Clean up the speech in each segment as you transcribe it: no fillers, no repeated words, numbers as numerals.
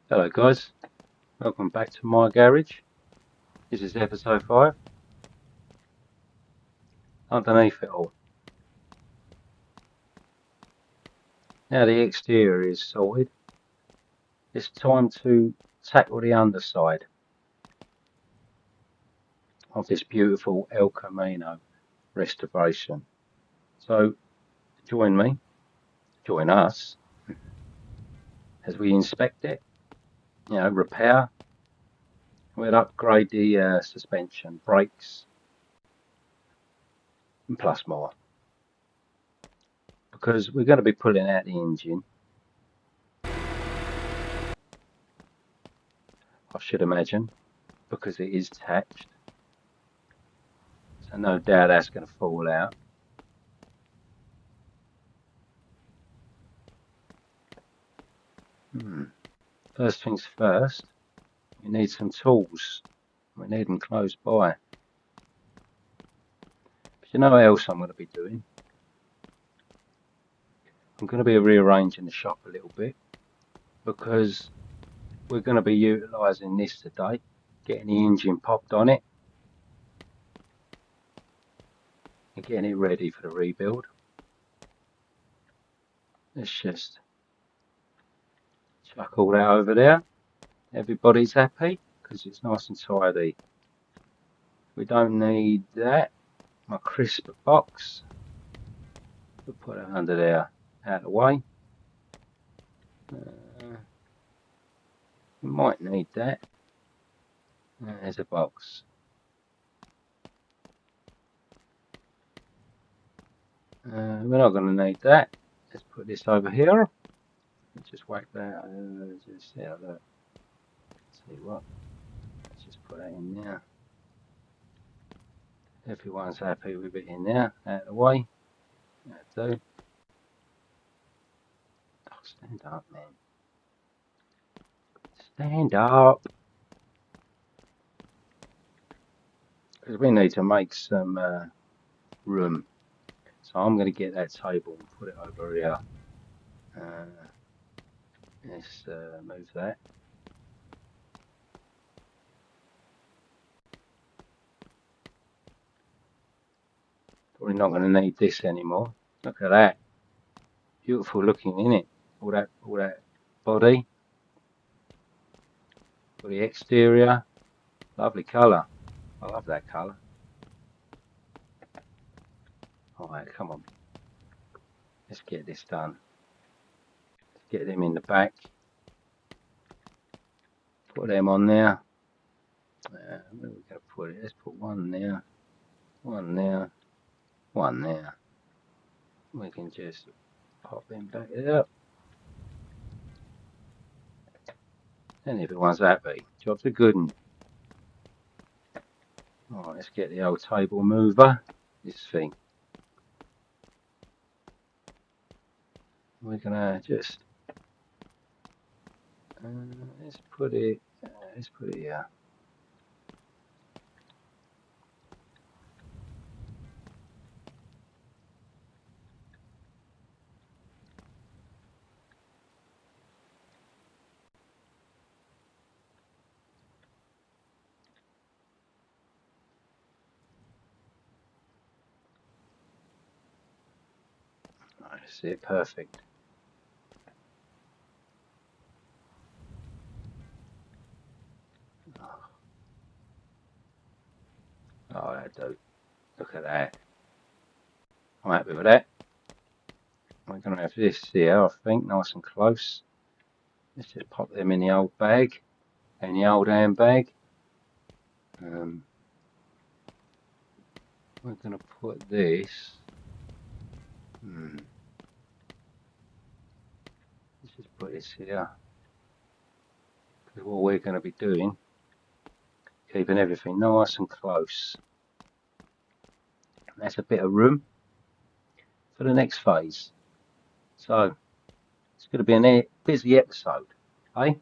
Hello guys, welcome back to my garage. This is episode 5. Underneath it all. Now the exterior is sorted, it's time to tackle the underside of this beautiful El Camino restoration. So join me, join us as we inspect it, repair. We'll upgrade the suspension, brakes and plus more. Because we're going to be pulling out the engine. I should imagine, because it is attached. So no doubt that's going to fall out. First things first, we need some tools. We need them close by. But you know what else I'm going to be doing? I'm going to be rearranging the shop a little bit because we're going to be utilising this today, getting the engine popped on it and getting it ready for the rebuild. Let's just chuck all that over there. Everybody's happy because it's nice and tidy. We don't need that. My crisp box. We'll put it under there, out of the way. We might need that. There's a box. We're not going to need that. Let's put this over here. Just whack that. Just yeah, look. See what? Let's just put that in there. Everyone's happy with it in there. Out of the way. That'll do. Oh, stand up, man. Stand up. Because we need to make some room. So I'm going to get that table and put it over here. Let's move that. Probably not going to need this anymore. Look at that. Beautiful looking, innit? All that body. For the exterior. Lovely colour. I love that colour. Alright, come on. Let's get this done. Let's get them in the back. Put them on there. Where are we going to put it? Let's put one there. One there. One there. We can just pop them back up. And everyone's happy. Job's a good one. Alright, let's get the old table mover. This thing. We're gonna just let's put it here. That's it, perfect. Oh, that do. Look at that. I'm happy with that. We're going to have this here, I think, nice and close. Let's just pop them in the old bag, in the old handbag. We're going to put this. Let's just put this here. Because what we're going to be doing, keeping everything nice and close. That's a bit of room for the next phase. So, it's going to be a busy episode, eh?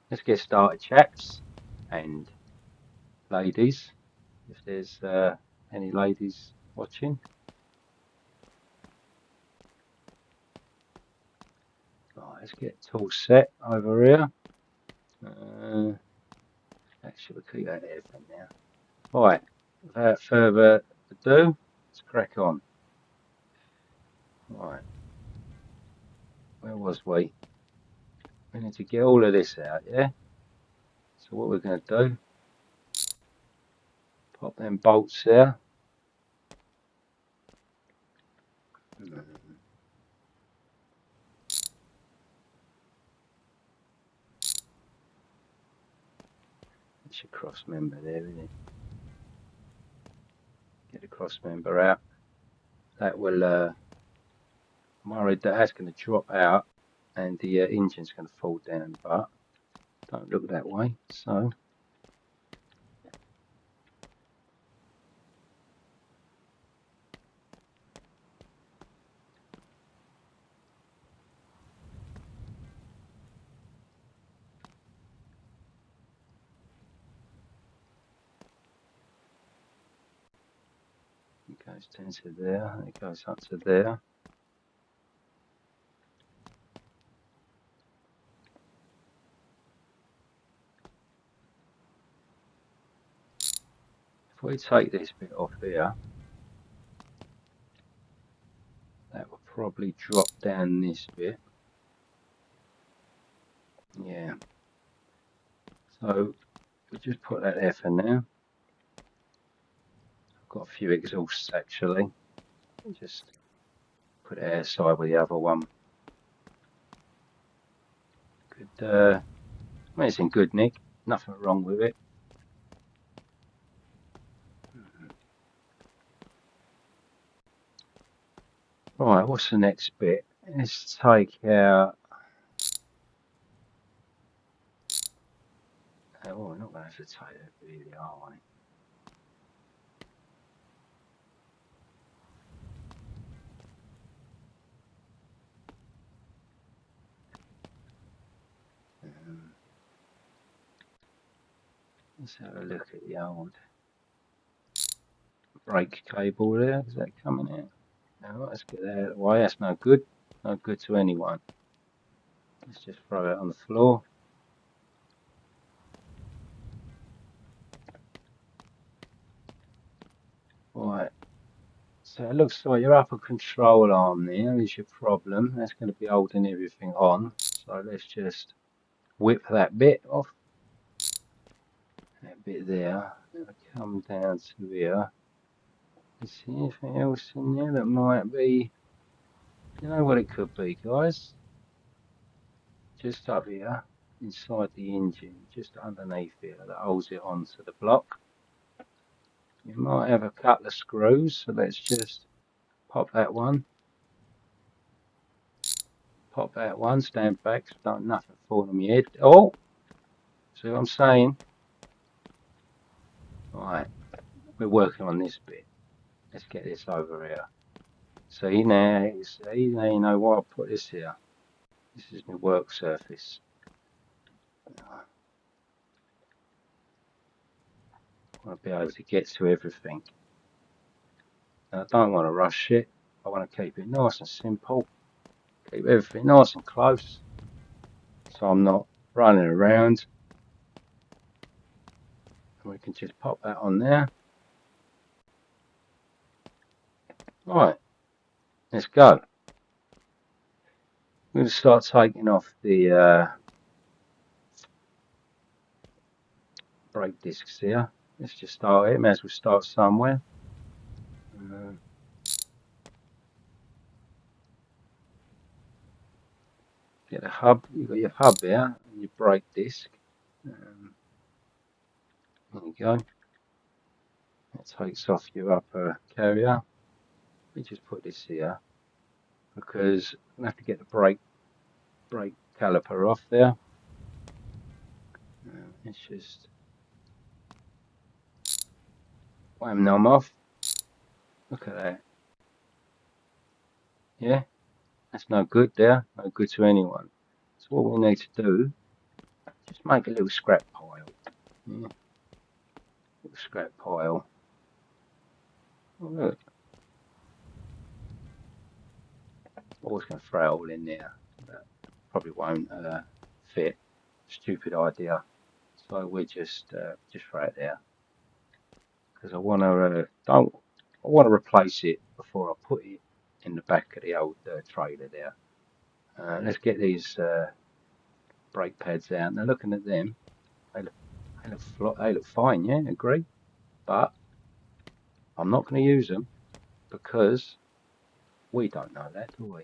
Let's get started, chaps and ladies, if there's any ladies watching. Right, let's get it all set over here. Actually, we'll keep that there for now. Right, without further ado, let's crack on. Right, where was we? We need to get all of this out, yeah? So what we're going to do, pop them bolts there. It's a cross member there, isn't it? Get the cross member out. That will, I'm worried that that's going to drop out and the engine's going to fall down, but don't look that way. So, it goes down to there, it goes up to there. If we take this bit off here, that will probably drop down this bit. Yeah. So we just put that there for now. I've got a few exhausts actually. Just put it outside with the other one. Good. I mean, it's in good nick. Nothing wrong with it. Right, what's the next bit? Let's take out. Oh, we're not going to have to take that really, are we? Let's have a look at the old brake cable there. Is that coming out? No, let's get that out of the way. That's no good. No good to anyone. Let's just throw it on the floor. Right. So it looks like your upper control arm there is your problem. That's going to be holding everything on. So let's just whip that bit off. That bit there. It'll come down to here. Is there anything else in there that might be? You know what it could be, guys? Just up here, inside the engine, just underneath here, that holds it onto the block. You might have a couple of screws, so let's just pop that one. Pop that one, stand back, so don't nothing fall on my head. Oh! See what I'm saying? Right, we're working on this bit. Let's get this over here. See now you know why I put this here. This is my work surface. I want to be able to get to everything. And I don't want to rush it. I want to keep it nice and simple. Keep everything nice and close. So I'm not running around. And we can just pop that on there. Right, let's go. I'm going to start taking off the brake discs here. Let's just start it. May as well start somewhere. Get a hub. You've got your hub here and your brake disc. There you go. That takes off your upper carrier. We just put this here because I'm going to have to get the brake caliper off there. Let's just wham them off. Look at that. Yeah, that's no good there. No good to anyone. So what we need to do, just make a little scrap pile. Yeah. Little scrap pile. Oh, look. I was going to throw it all in there, but probably won't fit. Stupid idea. So we just throw it there because I want to replace it before I put it in the back of the old trailer there. Let's get these brake pads out. Now looking at them, they look fine, yeah, agree. But I'm not going to use them because we don't know that, do we?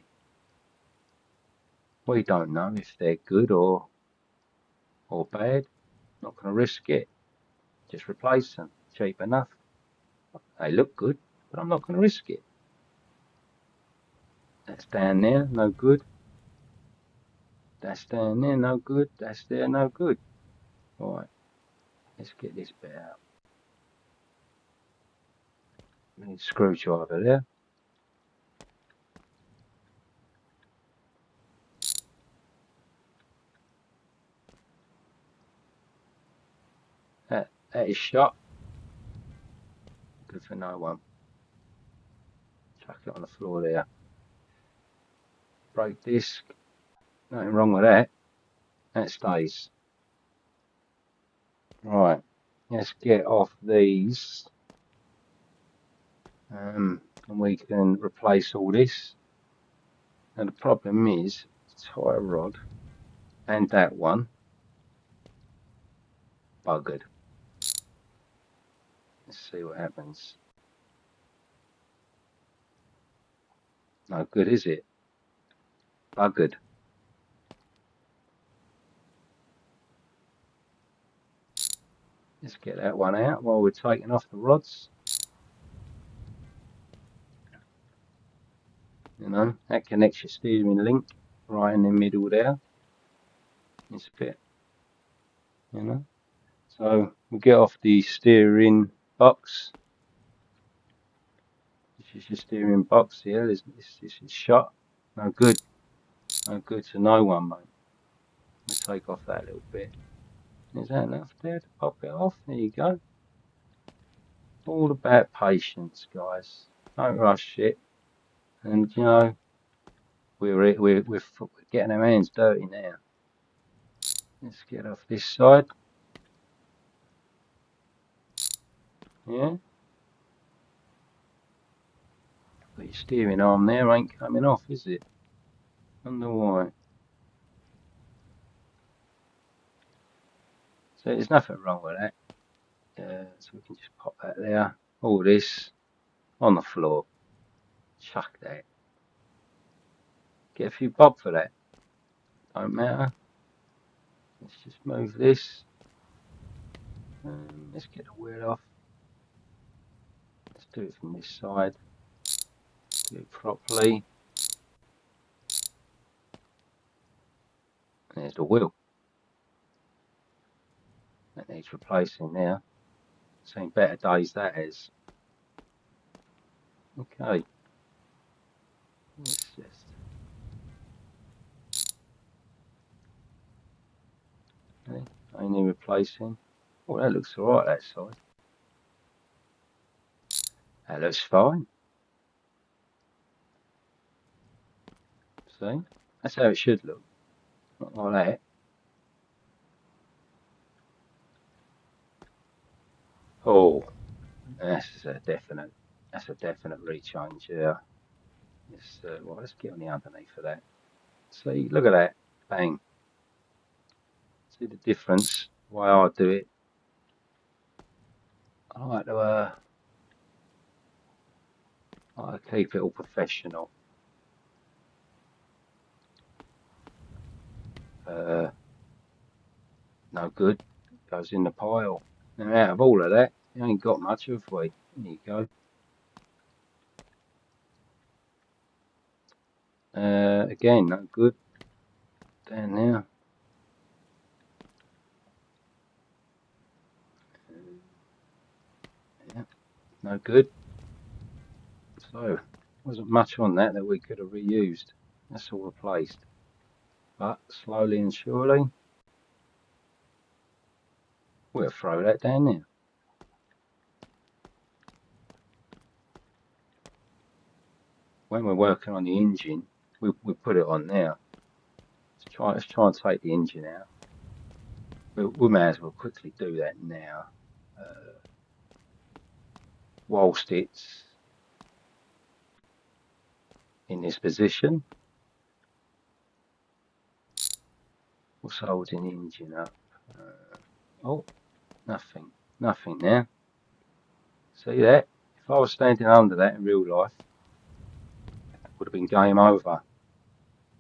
We don't know if they're good or bad. Not going to risk it. Just replace them. Cheap enough. They look good, but I'm not going to risk it. That's down there, no good. That's down there, no good. That's there, no good. Alright, let's get this bit out. We need a screwdriver there. That is shot. Good for no one. Chuck it on the floor there. Brake disc. Nothing wrong with that. That stays. Right, let's get off these. And we can replace all this. And the problem is, tie rod and that one buggered. Let's see what happens. No good, is it? Buggered. Let's get that one out while we're taking off the rods. You know, that connects your steering link right in the middle there. This bit, you know. So we get off the steering box. This is your steering box here. This is shot. No good. No good to no one, mate. We take off that little bit. Is that enough there to pop it off? There you go. All about patience, guys. Don't rush it. And you know, we're getting our hands dirty now. Let's get off this side. Yeah. But your steering arm there ain't coming off, is it? Wonder why. So there's nothing wrong with that. So we can just pop that there. All this on the floor. Chuck that. Get a few bob for that. Don't matter. Let's just move this. Let's get the wheel off. Let's do it from this side. Do it properly. There's the wheel. That needs replacing now. Seen better days that is. Okay. Let's just. Okay. Only replacing. Oh, that looks alright, that side. That looks fine. See? That's how it should look. Not like that. Oh, that's a definite rechange, yeah. Well, let's get on the underneath of that. See, look at that. Bang. See the difference? Why I do it. I like to keep it all professional. No good. Goes in the pile. Now out of all of that, you ain't got much, have we? There you go. Again, no good. Down there. Yeah, no good. So, wasn't much on that we could have reused. That's all replaced. But slowly and surely, we'll throw that down there. When we're working on the engine, we put it on there. Let's try and take the engine out. we may as well quickly do that now, whilst it's in this position. What's holding the engine up? Oh, nothing there. See that? If I was standing under that in real life, it would have been game over.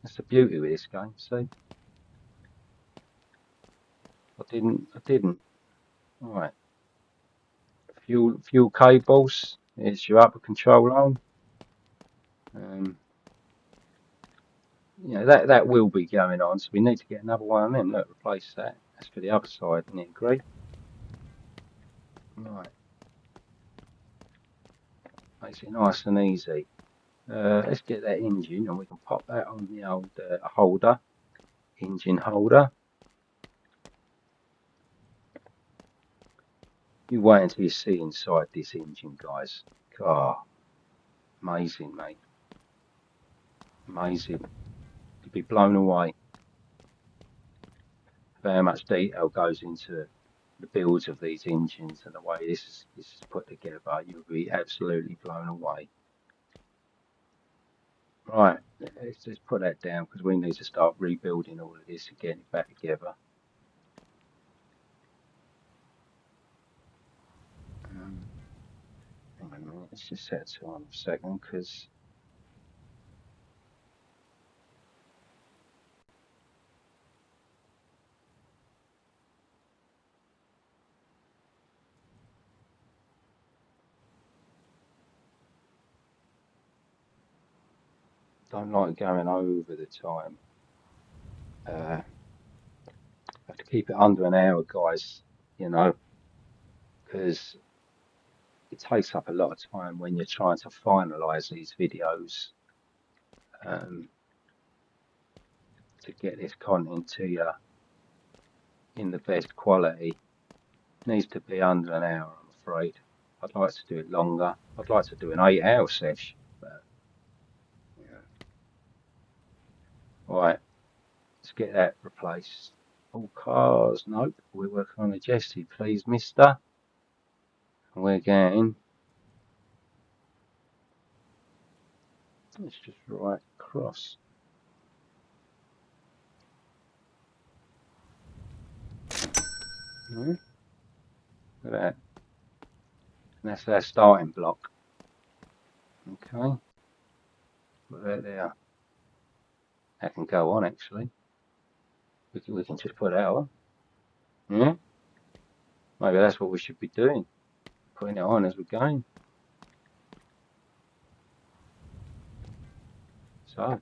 That's the beauty of this game. See, I didn't. All right. Fuel cables. There's your upper control arm. You know that will be going on, so we need to get another one of them. Look, replace that. That's for the other side, isn't it? Agree? Right. Makes it nice and easy. Let's get that engine, and we can pop that on the old holder, engine holder. You wait until you see inside this engine, guys. God, amazing, mate. Amazing. You'd be blown away by how much detail goes into the builds of these engines and the way this is put together. You'll be absolutely blown away. Right, let's just put that down because we need to start rebuilding all of this and getting it back together. Hang on a minute, let's just set it on a second because I don't like going over the time. I have to keep it under an hour, guys, you know, because it takes up a lot of time when you're trying to finalize these videos to get this content to you in the best quality. It needs to be under an hour, I'm afraid. I'd like to do it longer. I'd like to do an 8-hour session, but yeah. Right, let's get that replaced. All cars, nope, we're working on a Jesse, please, mister. And we're getting, let's just write cross. Look at that. And that's our starting block. Okay, put that there. That can go on actually. We can just put that on. Yeah, maybe that's what we should be doing. Putting it on as we're going. So, let's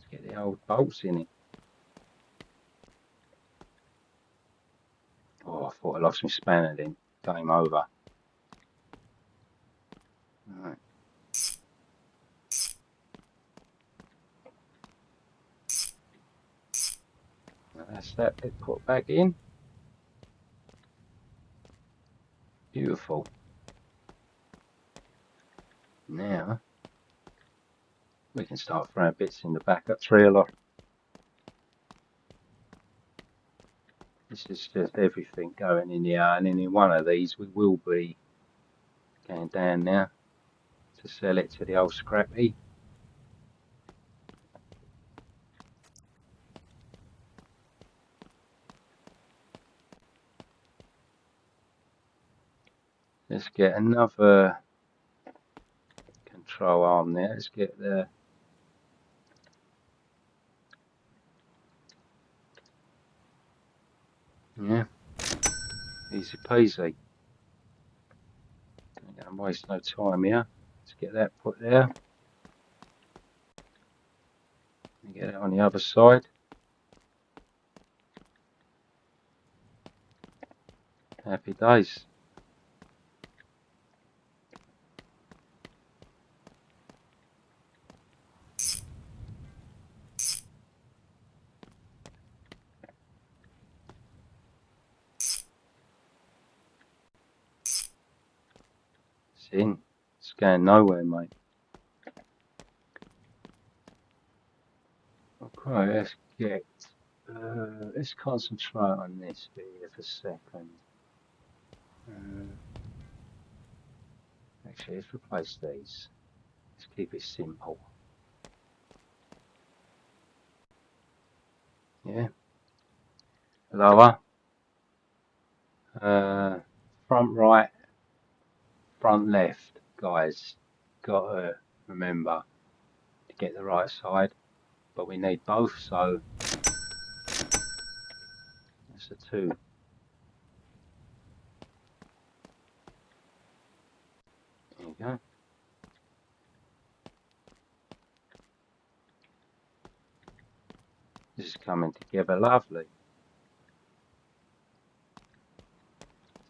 get the old bolts in it. Oh, I thought I lost my spanner then. Game over. Right. Now that's that bit put back in. Beautiful. Now, we can start throwing bits in the backup trailer. This is just everything going in here, and in one of these we will be going down now to sell it to the old scrappy. Let's get another control arm there. Let's get the yeah, easy peasy. Don't going to waste no time here. Let's get that put there. And get it on the other side. Happy days. It's in. It's going nowhere, mate. Right, let's get, let's concentrate on this bit here for a second. Actually, let's replace these. Let's keep it simple. Yeah. Lower. Front right, front left, guys. Gotta remember to get the right side, but we need both, so that's a 2. There you go. This is coming together lovely.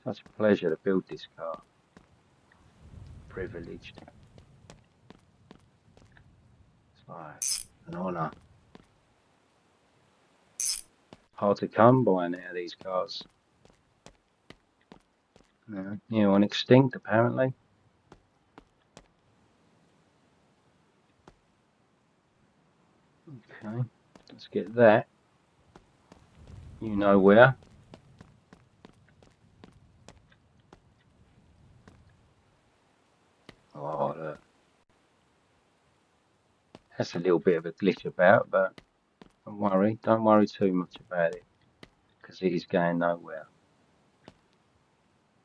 Such a pleasure to build this car. Privileged. It's like an honour. Hard to come by now, these cars. New and extinct, apparently. Okay, let's get that. You know where. Oh, look. That's a little bit of a glitch about, but don't worry too much about it, because it is going nowhere.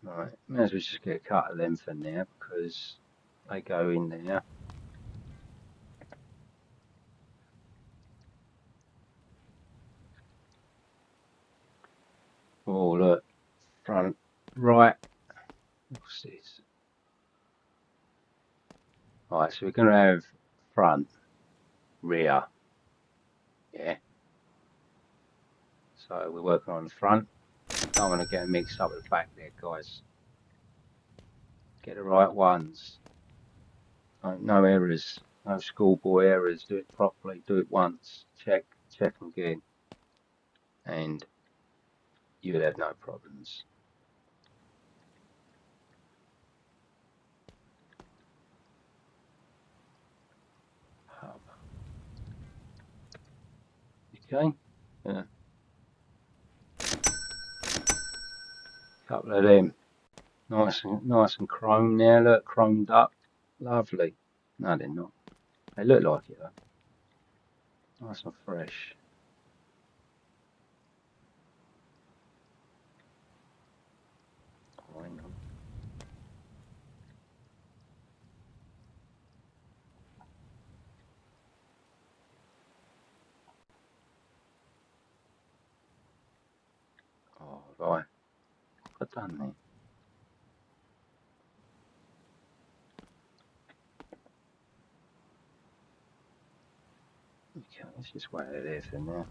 Right, may as well just get a cut of them for now, because they go in there. Oh, look, front, right, what's this? Right, so we're going to have front, rear, yeah. So we're working on the front. Don't want to get mixed up with the back there, guys. Get the right ones. No errors, no schoolboy errors. Do it properly. Do it once. Check again, and you'll have no problems. Okay. Couple of them. Nice and chrome now. Look, chromed up. Lovely. No, they're not. They look like it though. Nice and fresh. Oh, hang on. Oh, right. I've done that. Okay, let's just wait it there for now.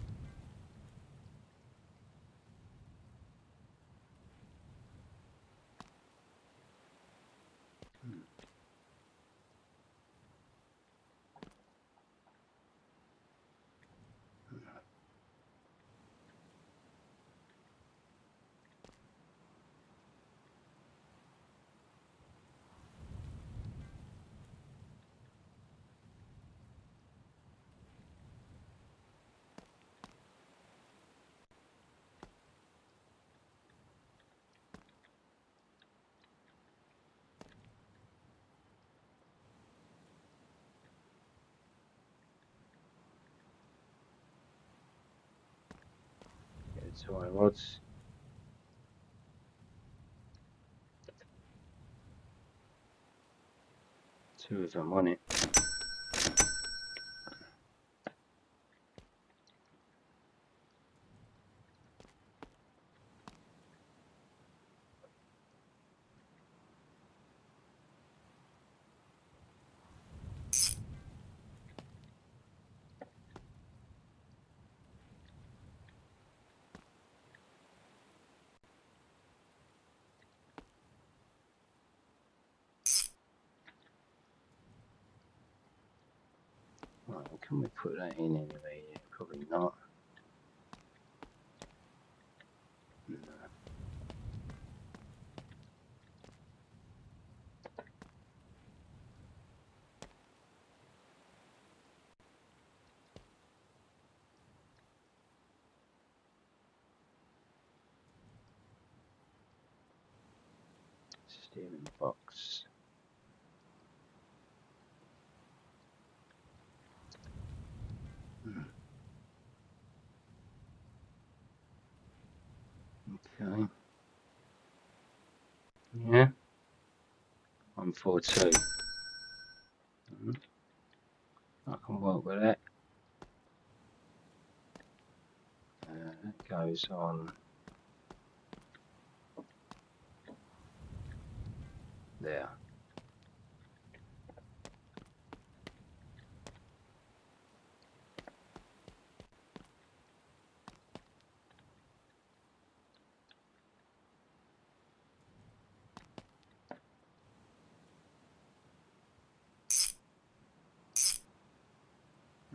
Get the tie rods. Two of them on it. Right, can we put that in anyway? Yeah, probably not. No. steering box. Okay. Yeah. 142. I can work with that. That goes on there.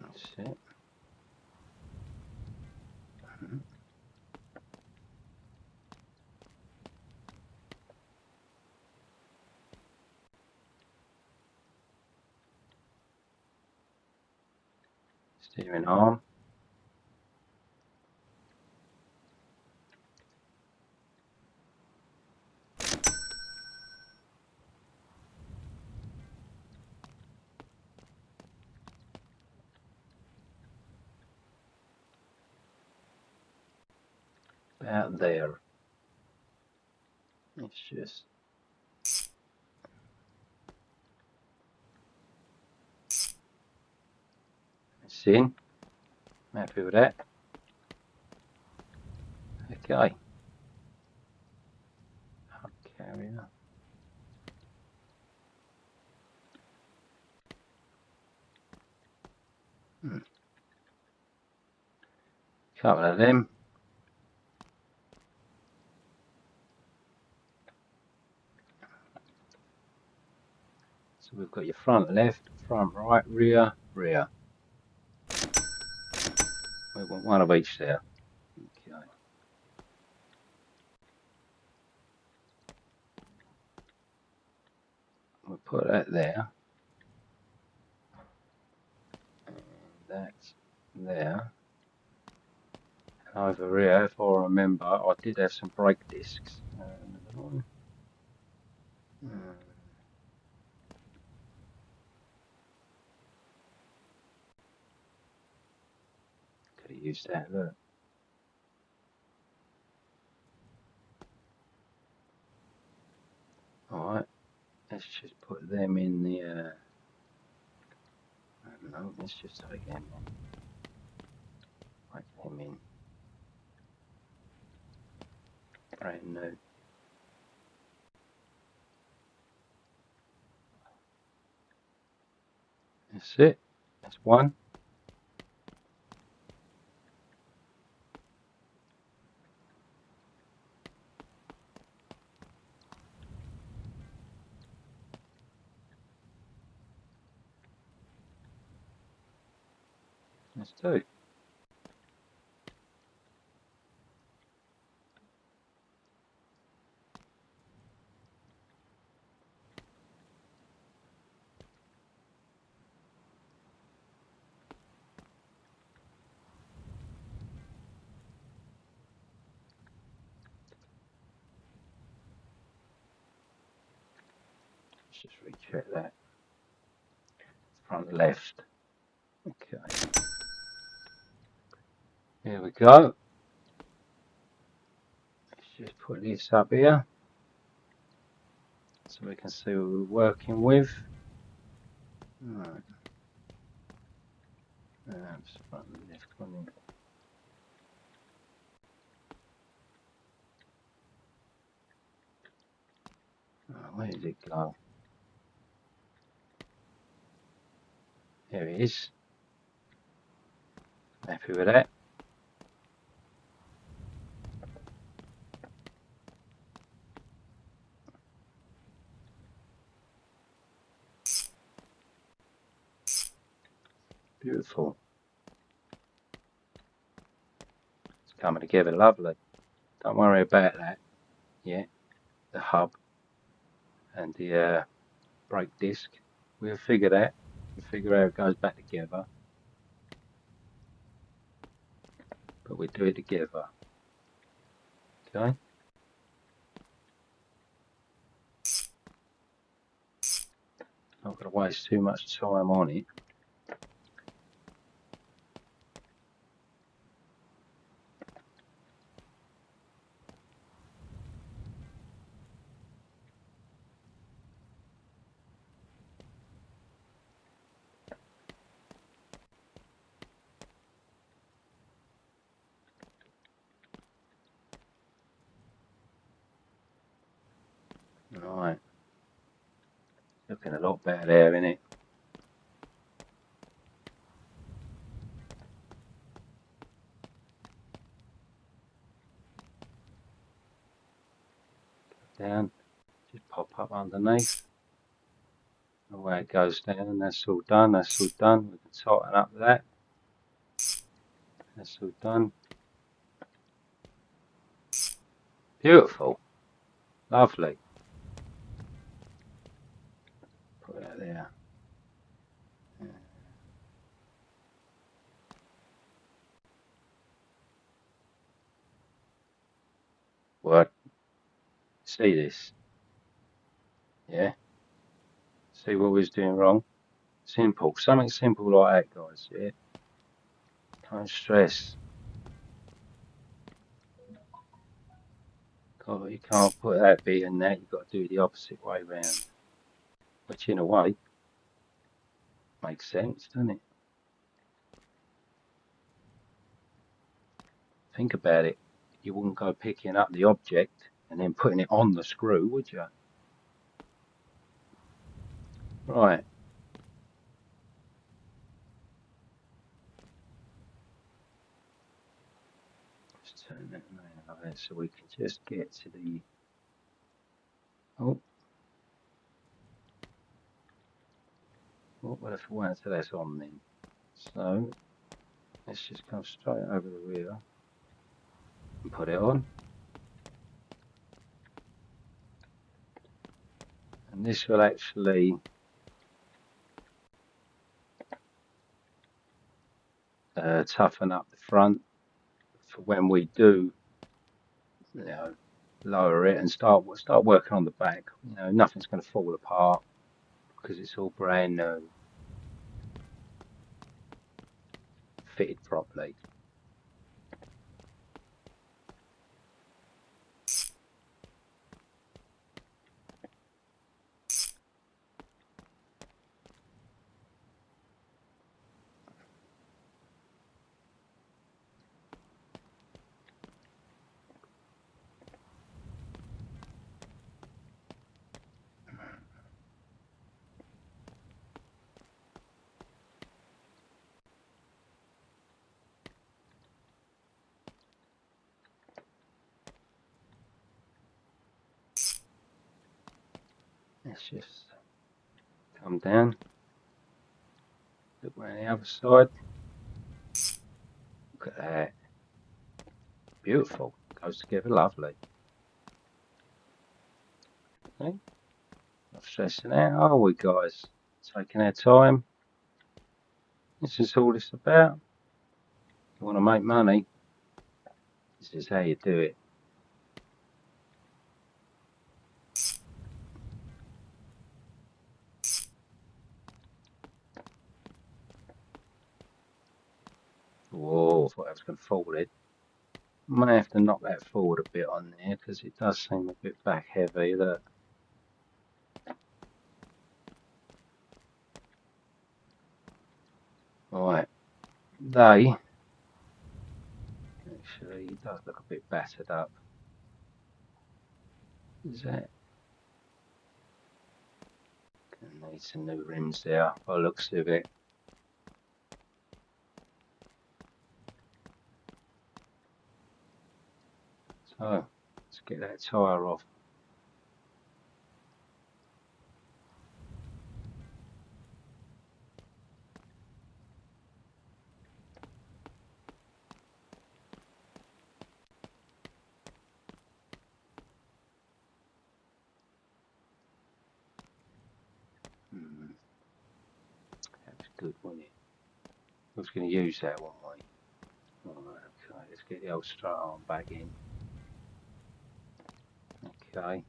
That's it. Steering arm. About there. It's just it's in. Happy with that. Okay. Hub carrier. Couple of them. So we've got your front left, front right, rear, rear. We want one of each there. Okay. We'll put that there. And that's there. And over here, if I remember, I did have some brake discs. Could have used that, look. Alright, let's just put them in the, I don't know, let's just take them in. Break them in. Brand new. That's it. That's one. That's two. Let's just recheck that. Front left. Okay. Here we go. Let's just put this up here so we can see what we're working with. Right. That's front left one. Oh, where did it go? There it is. Happy with that. Beautiful. It's coming together lovely. Don't worry about that yet. The hub and the brake disc. We'll figure that. We'll figure out how it goes back together. But we do it together. Okay. Not going to waste too much time on it. Right, looking a lot better there, isn't it? Down, just pop up underneath. The way it goes down, that's all done, that's all done. We can tighten up that. That's all done. Beautiful. Lovely. Put that there. What? See this? Yeah? See what we was doing wrong? Simple. Something simple like that, guys. Yeah? Don't stress. You can't put that bit in that. You've got to do it the opposite way round. Which, in a way, makes sense, doesn't it? Think about it. You wouldn't go picking up the object and then putting it on the screw, would you? Right. Let's turn that around there so we can just get to the... Oh. What if we wait until that's on then? So, let's just come straight over the rear and put it on. And this will actually toughen up the front for when we do, you know, lower it and start working on the back. You know, nothing's going to fall apart because it's all brand new, fitted properly. Let's just come down, look around the other side. Look at that. Beautiful. Goes together lovely. Okay. Not stressing out, are we, guys? Taking our time. This is all it's about. You want to make money, this is how you do it. Whoa, I thought I was going to fall it. I might have to knock that forward a bit on there because it does seem a bit back heavy. Look. Right, they actually, it does look a bit battered up. Is that? Gonna need some new rims there by the looks of it. So let's get that tyre off. That was good, wasn't it? I was going to use that one way. Right, okay, let's get the old strut arm back in. Okay.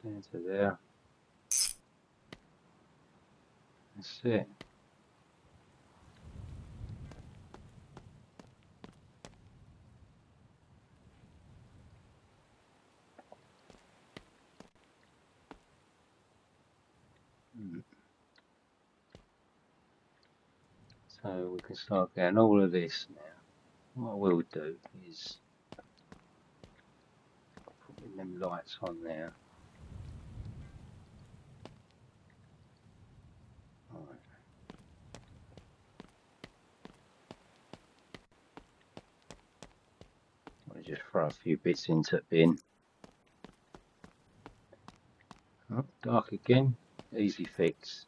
Comes down to there. That's it. So we can start getting all of this now. What we'll do is put them lights on there. Right. I'll just throw a few bits into the bin. Oh, dark again. Easy fix.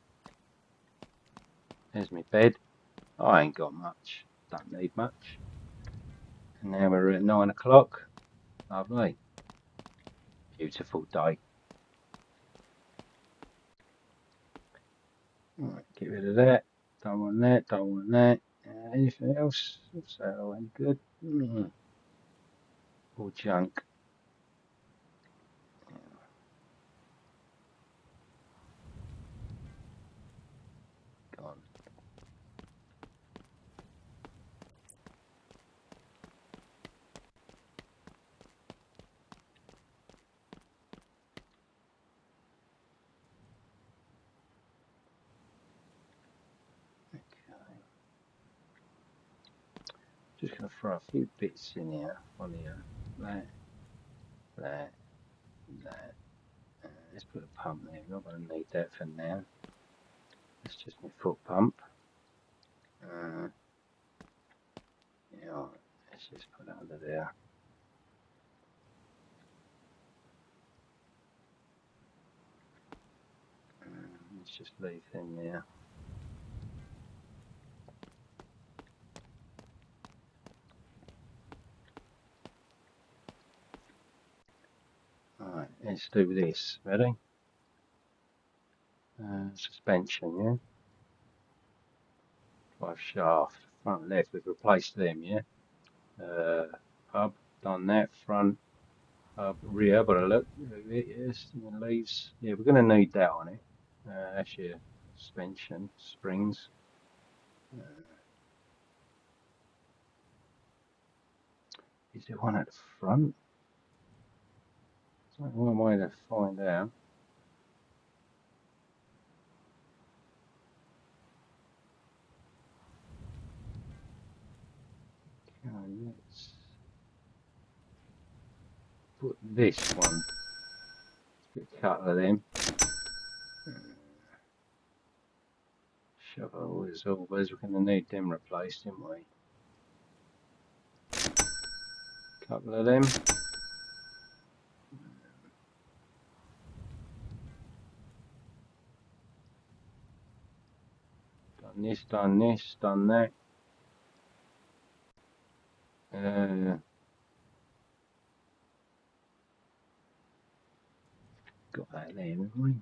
There's my bed. I ain't got much. Don't need much. And now we're at 9 o'clock. Lovely. Beautiful day. Right, get rid of that. Don't want that. Don't want that. Anything else? Is that all any good? All junk. Gone. Just going to throw a few bits in here on here. That. Let's put a pump there. We're not going to need that for now. That's just my foot pump. Yeah, let's just put it under there. Let's just leave them there. Alright, let's do this. Ready? Suspension, yeah? 5 shaft, front left, we've replaced them, yeah? Hub, done that, front, hub, rear, but I look, yes, leaves, yeah, we're going to need that on it. That's your suspension, springs. Is there one at the front? There's one way to find out. Okay, let's put this one. Let's get a couple of them. Shovel is always, we're going to need them replaced, didn't we? Couple of them. Done this, done that. Got that there, haven't we?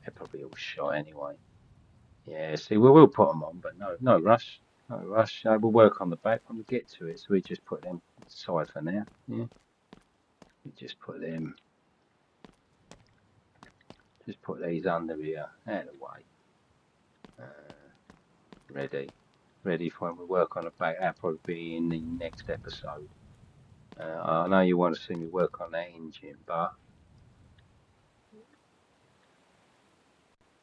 They're probably all shot anyway. Yeah, see, we will put them on, but no rush. No rush. We'll work on the back when we get to it, so we just put them aside for now. Yeah. We just put them. Just put these under here, out of the way. Ready for when we work on the back. That'll probably be in the next episode. I know you want to see me work on that engine, but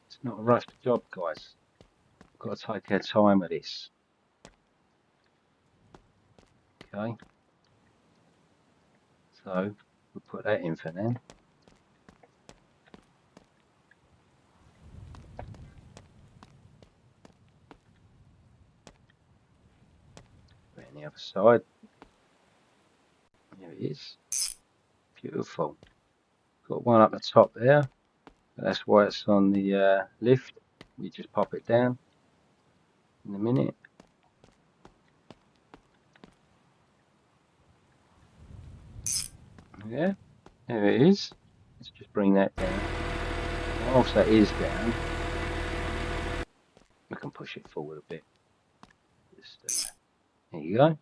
it's not a rushed job, guys. We've got to take our time with this. Okay. So we'll put that in for now. And the other side. There it is. Beautiful. Got one up the top there. That's why it's on the lift. You just pop it down in a minute. Yeah, there it is. Let's just bring that down. Whilst that is down, we can push it forward a bit. just there you go.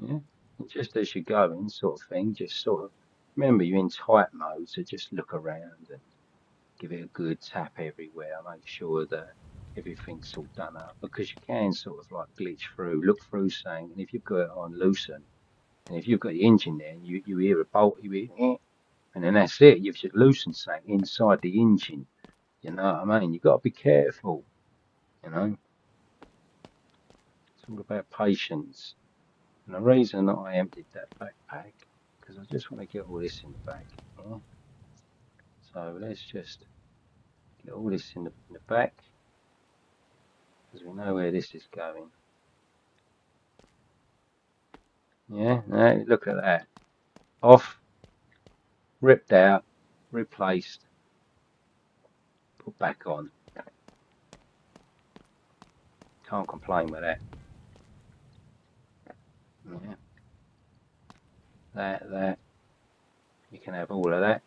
Yeah, and just as you're going, sort of thing, just sort of remember you're in tight mode, so just look around and give it a good tap everywhere. Make sure that everything's all done up, because you can sort of like glitch through, look through something, and if you've got it on loosen, and if you've got the engine there, and you hear a bolt, you hear, and then that's it. You've just loosened something inside the engine. You know what I mean? You've got to be careful. You know, it's all about patience. And the reason that I emptied that backpack, because I just want to get all this in the back. Yeah? So let's just get all this in the back, because we know where this is going. Yeah, now look at that. Off, ripped out, replaced, put back on. Can't complain with that. Yeah. That. You can have all of that.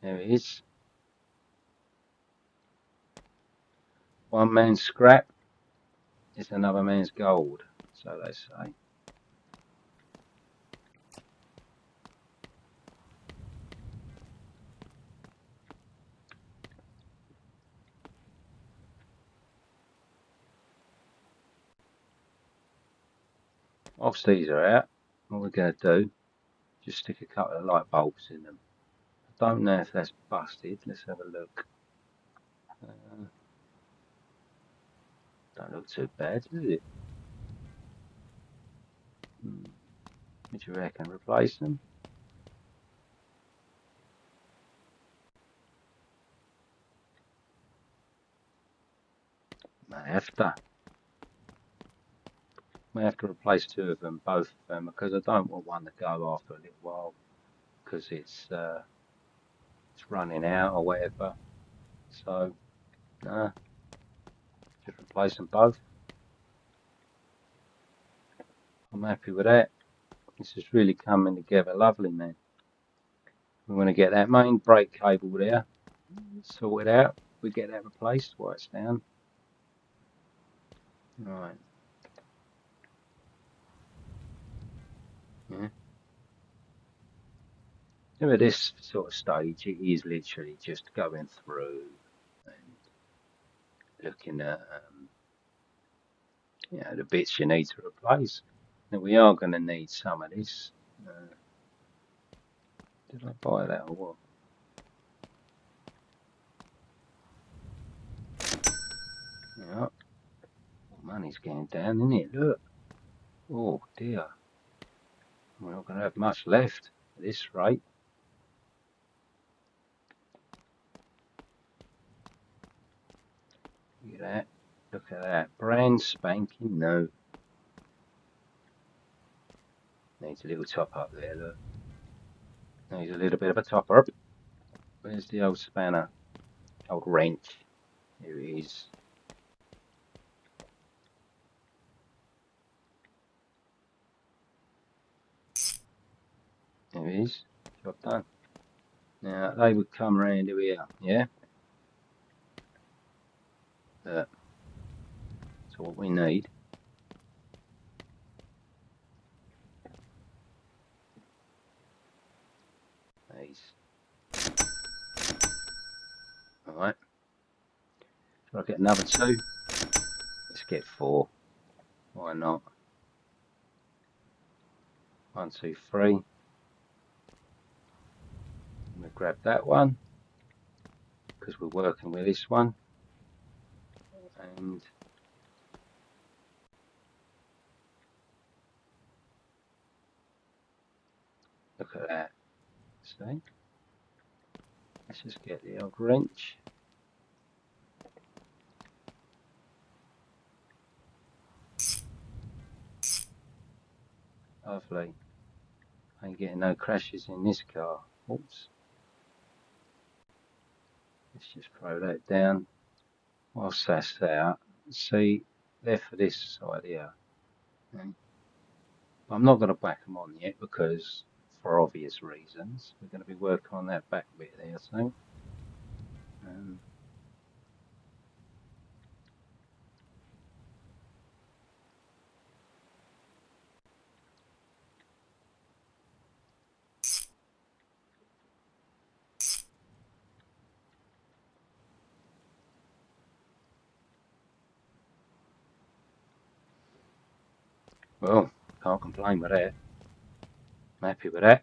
There it is. One man's scrap is another man's gold, so they say. Whilst these are out, what we're going to do, just stick a couple of light bulbs in them. I don't know if that's busted. Let's have a look. Don't look too bad, does it? What do you reckon? Replace them? May have to replace two of them, both of them, because I don't want one to go after a little while, because it's running out or whatever. So, just replace them both. I'm happy with that. This is really coming together lovely, man. We want to get that main brake cable there sorted out. We get that replaced while it's down. Right. Yeah. So at this sort of stage, it is literally just going through and looking at the bits you need to replace. Now we are going to need some of this. Did I buy that or what? Yeah. Money's going down, isn't it? Look. Oh dear. We're not going to have much left at this rate. Look at that. Look at that. Brand spanking new. Needs a little top up there, look. Needs a little bit of a top up. Where's the old spanner? Old wrench. Here it is. There it is. Job done. Now they would come around here, yeah? So what we need is, alright. Shall I get another two? Let's get four. Why not? 1, 2, 3. I'm going to grab that one because we're working with this one. And look at that. See? Let's just get the old wrench. Lovely. Ain't getting no crashes in this car. Oops. Let's just throw that down. Whilst that's out, see, they're for this side here. Okay. I'm not going to whack them on yet because, for obvious reasons, we're going to be working on that back bit there. So, Well, can't complain with that. I'm happy with that.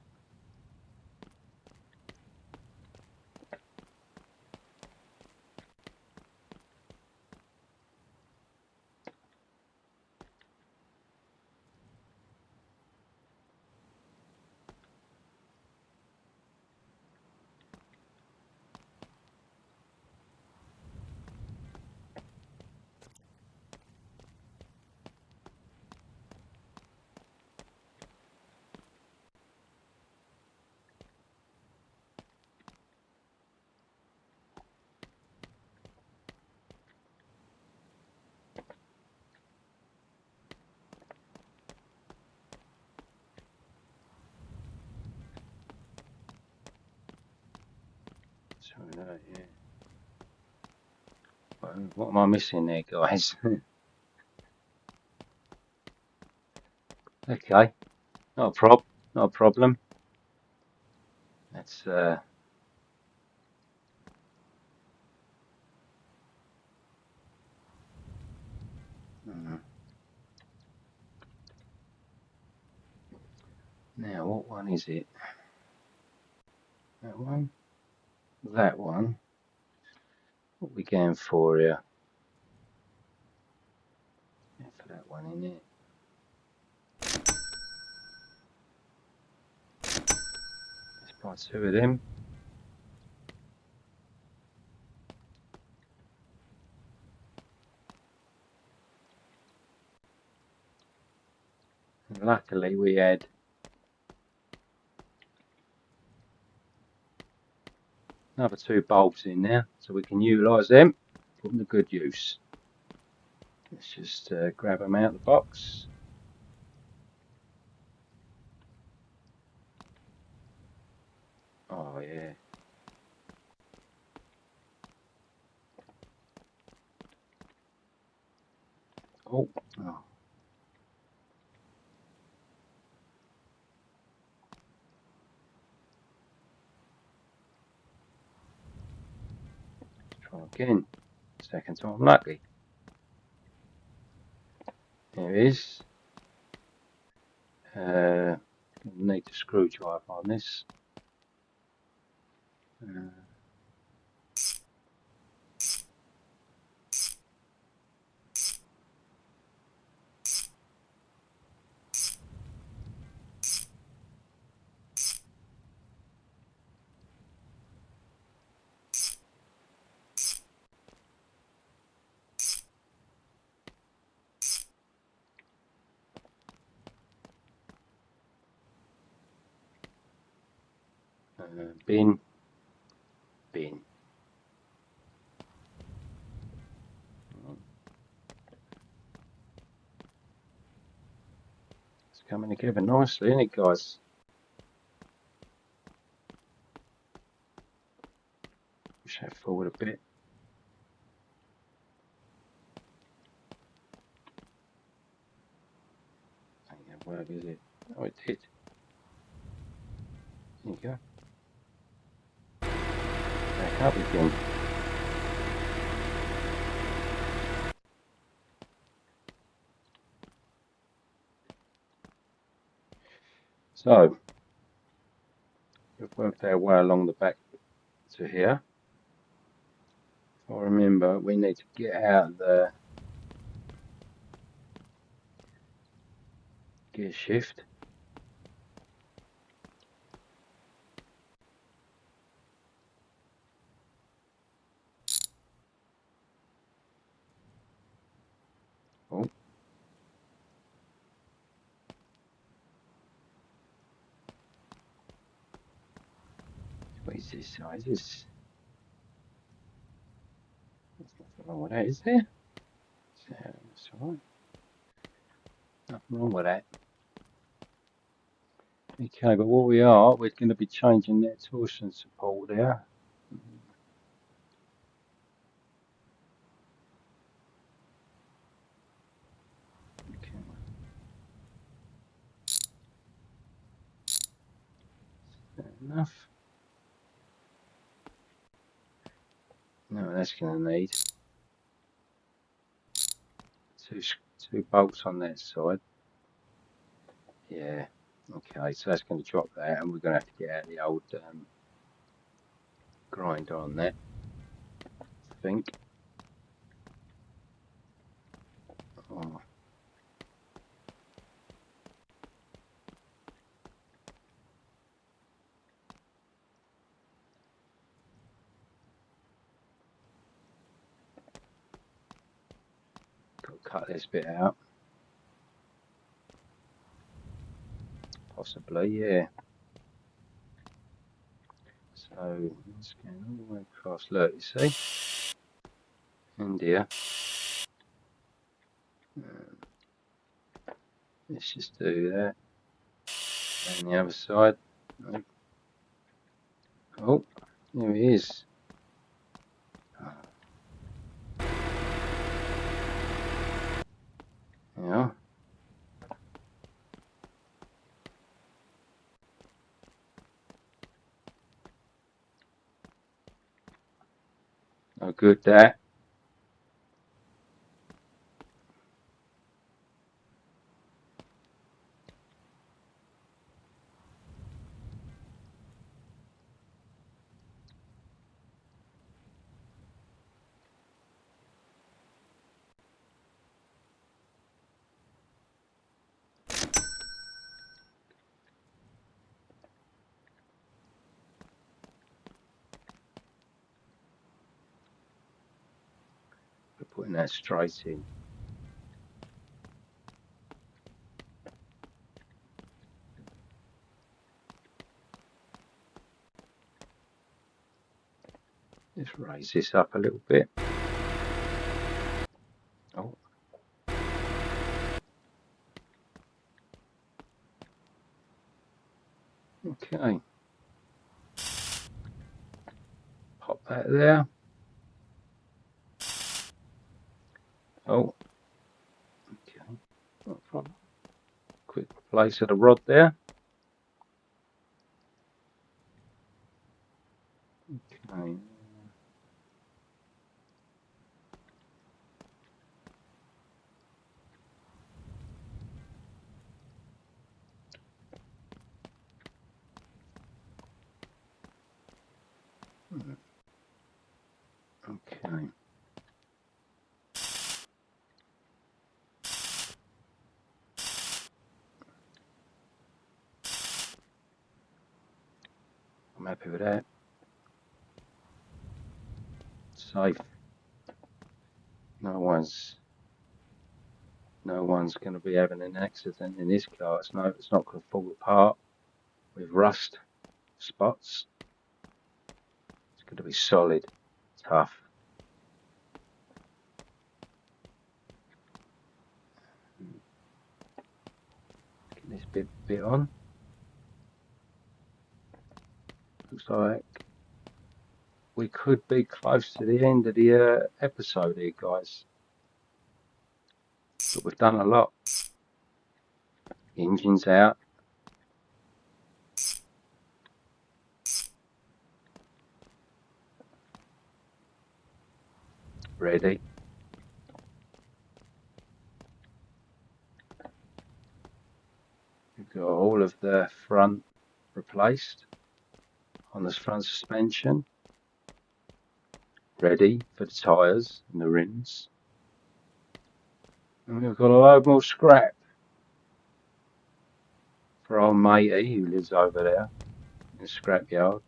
So, yeah. What am I missing there, guys? Okay, not a problem. That's now what one is it? That one? That one? What are we going for here? Yeah, for that one in there. Let's buy two of them. And luckily we had another two bulbs in there, so we can utilise them, put them to good use. Let's just grab them out of the box. Oh yeah. Oh. Try again. Second time lucky. There it is. Need a screwdriver on this. Bin. It's coming together nicely, isn't it, guys? Push that forward a bit. Ain't gonna work, is it? Oh, it did. There you go. Back up again. So, we've worked our way along the back to here. If I remember, we need to get out the gear shift. Oh. What is this? Oh, is this? There's nothing wrong with that, is there? That's alright. Nothing wrong with that. Okay, but what we're going to be changing that torsion support there. Okay. Is that enough? No, that's going to need two bolts on that side. Yeah, okay, so that's going to drop that, and we're going to have to get out the old grinder on that, I think. Oh. Got to cut this bit out. Possibly, yeah. So let's go all the way across. Look, you see? And here. Let's just do that. And the other side. Oh, there he is. Yeah. No good that. We're putting that straight in. Let's raise this up a little bit. Oh. Okay. Pop that there. Oh. Okay. No problem. Quick place of the rod there. Okay. Okay. I'm happy with that. Safe. No one's going to be having an accident in this car. It's not going to fall apart with rust spots. It's going to be solid, tough. Get this bit on. Looks like we could be close to the end of the episode here, guys. But we've done a lot. Engine's out. Ready. We've got all of the front replaced on this front suspension. Ready for the tyres and the rims. And we've got a load more scrap for old matey who lives over there in the scrapyard.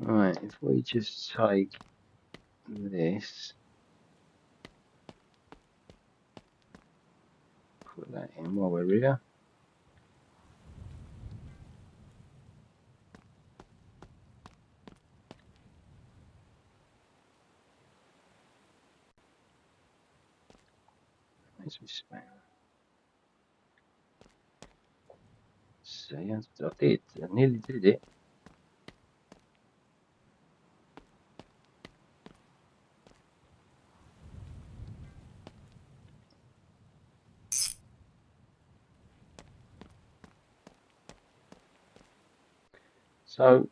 Right, if we just take this, put that in while we're here. Let's spare. See, I nearly did it. So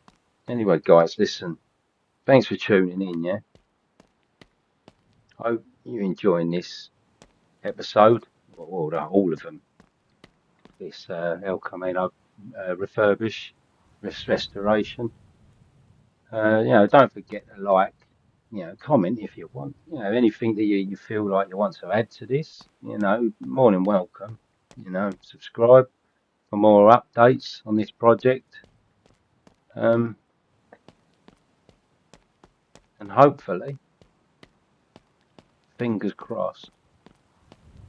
Anyway, guys, listen. Thanks for tuning in. Yeah, I hope you're enjoying this episode. Well, all of them. This El Camino refurbish, restoration. Don't forget to like, comment if you want. Anything that you feel like you want to add to this, more than welcome. Subscribe for more updates on this project. And hopefully, fingers crossed,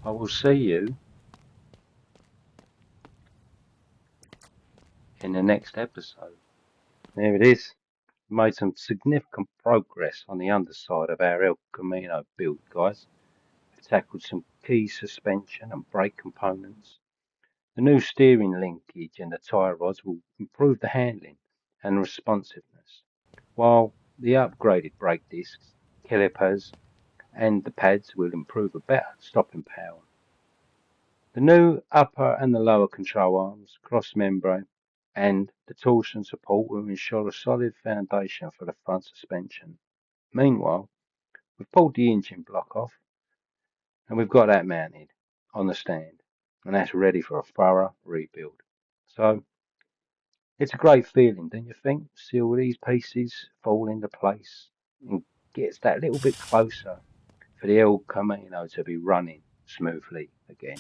I will see you in the next episode. There it is. Made some significant progress on the underside of our El Camino build, guys. We've tackled some key suspension and brake components. The new steering linkage and the tyre rods will improve the handling and responsiveness, while the upgraded brake discs, calipers, and the pads will improve a better stopping power. The new upper and the lower control arms, crossmember, and the torsion support will ensure a solid foundation for the front suspension. Meanwhile, we've pulled the engine block off and we've got that mounted on the stand, and that's ready for a thorough rebuild. So it's a great feeling, don't you think? See all these pieces fall into place and gets that little bit closer for the El Camino to be running smoothly again.